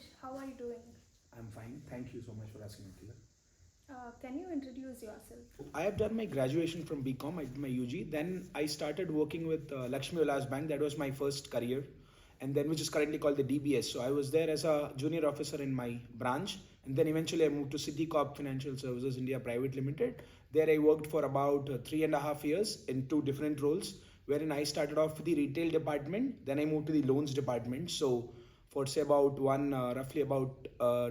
Vignesh, how are you doing? I'm fine. Thank you so much for asking, Akila. Can you introduce yourself? I have done my graduation from BCom. I did my UG. Then I started working with Lakshmi Vilas Bank. That was my first career, and then which is currently called the DBS. So I was there as a junior officer in my branch, and then eventually I moved to Citicorp Financial Services India Private Limited. There I worked for about 3.5 years in two different roles, wherein I started off with the retail department. Then I moved to the loans department. So for say about roughly about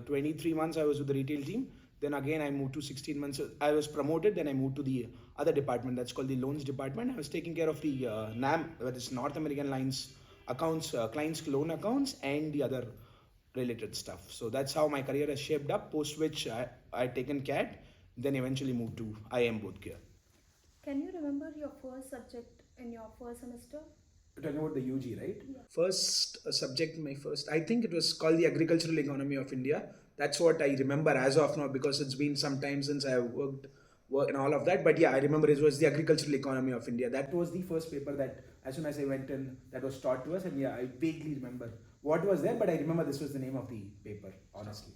23 months, I was with the retail team. Then again, I moved to 16 months. I was promoted. Then I moved to the other department that's called the loans department. I was taking care of the NAM, that is North American Lines accounts, clients' loan accounts, and the other related stuff. So that's how my career has shaped up. Post which I had taken CAT, then eventually moved to IIM Bodh Gaya. Can you remember your first subject in your first semester? You're talking about the UG, right? Yeah. First subject, my first, I think it was called the agricultural economy of India. That's what I remember as of now because it's been some time since I have work and all of that. But yeah, I remember it was the agricultural economy of India. That was the first paper that, as soon as I went in, that was taught to us. And yeah, I vaguely remember what was there, but I remember this was the name of the paper, honestly.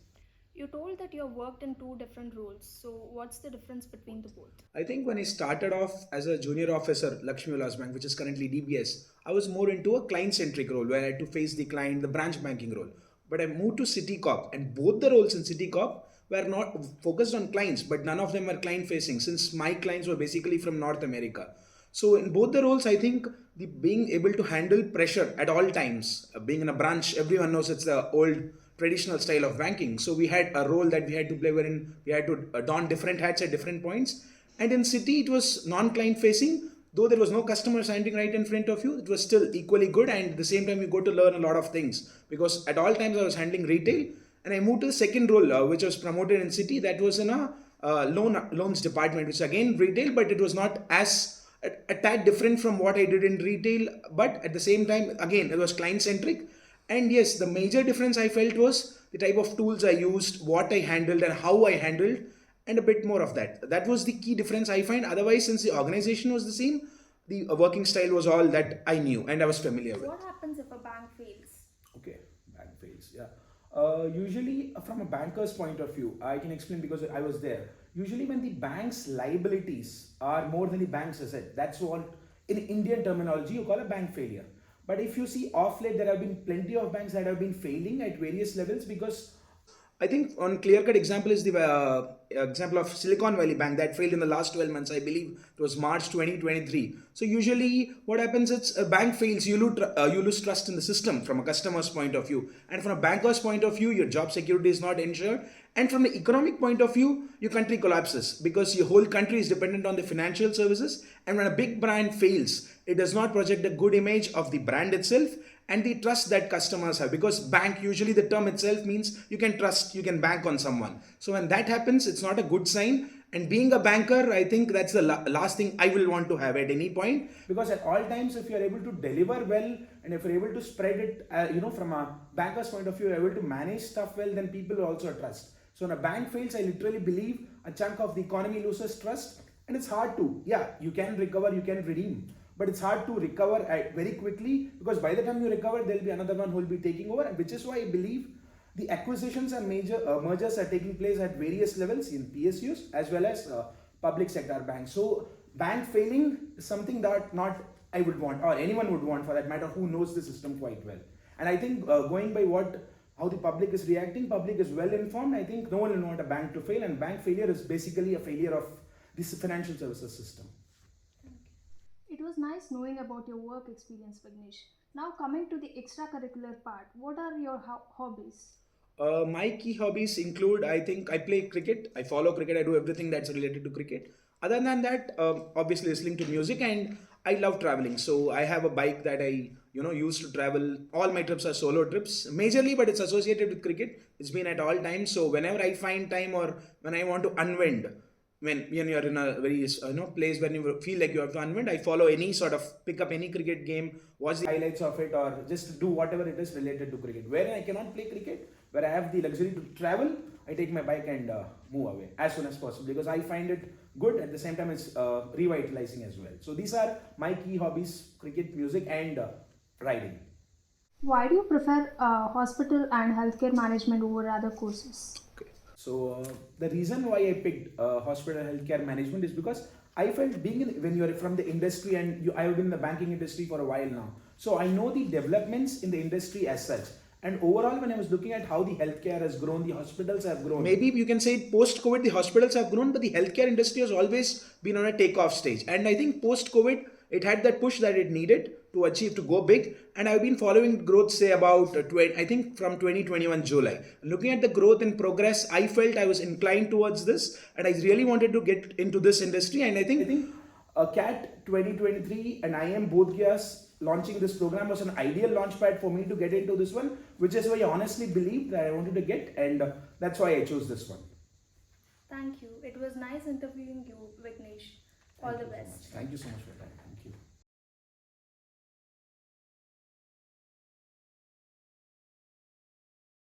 You told that you have worked in two different roles. So, what's the difference between the both? I think when I started off as a junior officer, Lakshmi Vilas Bank, which is currently DBS, I was more into a client-centric role where I had to face the client, the branch banking role. But I moved to Citicorp, and both the roles in Citicorp were not focused on clients, but none of them were client-facing since my clients were basically from North America. So in both the roles, I think the being able to handle pressure at all times, being in a branch, everyone knows it's the old traditional style of banking. So we had a role that we had to play wherein we had to don different hats at different points. And in City, it was non-client facing. Though there was no customer standing right in front of you, it was still equally good. And at the same time, you got to learn a lot of things because at all times I was handling retail. And I moved to the second role, which was promoted in City. That was in a loans department, which again retail, but it was not as a tad different from what I did in retail. But at the same time, again, it was client centric. And yes, the major difference I felt was the type of tools I used, what I handled, and how I handled, and a bit more of that. That was the key difference I find. Otherwise, since the organization was the same, the working style was all that I knew and I was familiar with. What happens if a bank fails? Okay, bank fails. Yeah. Usually, from a banker's point of view, I can explain because I was there. Usually, when the bank's liabilities are more than the bank's asset, that's what in Indian terminology you call a bank failure. But if you see off late, there have been plenty of banks that have been failing at various levels because I think one clear-cut example is the example of Silicon Valley Bank that failed in the last 12 months. I believe it was March 2023. So usually what happens is a bank fails, you lose trust in the system from a customer's point of view. And from a banker's point of view, your job security is not ensured. And from the economic point of view, your country collapses because your whole country is dependent on the financial services. And when a big brand fails, it does not project a good image of the brand itself and the trust that customers have, because bank, usually the term itself means you can trust, you can bank on someone. So when that happens, it's not a good sign. And being a banker, I think that's the last thing I will want to have at any point, because at all times if you're able to deliver well and if you're able to spread it, from a banker's point of view, you're able to manage stuff well, then people will also trust. So when a bank fails, I literally believe a chunk of the economy loses trust, and it's hard to, yeah, you can recover, you can redeem, but it's hard to recover very quickly, because by the time you recover, there'll be another one who will be taking over, which is why I believe the acquisitions and major mergers are taking place at various levels in PSUs as well as public sector banks. So bank failing is something that not I would want, or anyone would want for that matter, who knows the system quite well. And I think going by how the public is reacting, public is well informed. I think no one will want a bank to fail, and bank failure is basically a failure of this financial services system. It was nice knowing about your work experience, Vignesh. Now, coming to the extracurricular part, what are your hobbies? My key hobbies include, I think I play cricket, I follow cricket, I do everything that's related to cricket. Other than that, obviously listening to music, and I love traveling. So I have a bike that I use to travel. All my trips are solo trips, majorly, but it's associated with cricket. It's been at all times. So whenever I find time or when I want to unwind, when you're in a very place when you feel like you have to unwind, I follow any sort of pick up any cricket game, watch the highlights of it, or just do whatever it is related to cricket. Where I cannot play cricket, where I have the luxury to travel, I take my bike and move away as soon as possible, because I find it good. At the same time, it's revitalizing as well. So these are my key hobbies: cricket, music, and riding. Why do you prefer hospital and healthcare management over other courses? Okay. So the reason why I picked hospital healthcare management is because I felt being when you're from the industry and I've been in the banking industry for a while now. So I know the developments in the industry as such. And overall, when I was looking at how the healthcare has grown, the hospitals have grown. Maybe you can say post COVID, the hospitals have grown, but the healthcare industry has always been on a takeoff stage. And I think post COVID, it had that push that it needed to achieve to go big. And I've been following growth, say about 20, I think from 2021 July. Looking at the growth and progress, I felt I was inclined towards this, and I really wanted to get into this industry. And I think CAT 2023 and IIM Bodh Gaya's launching this program was an ideal launchpad for me to get into this one, which is why I honestly believed that I wanted to get, and that's why I chose this one. Thank you. It was nice interviewing you, Vignesh. All the best. Thank you so much for your time.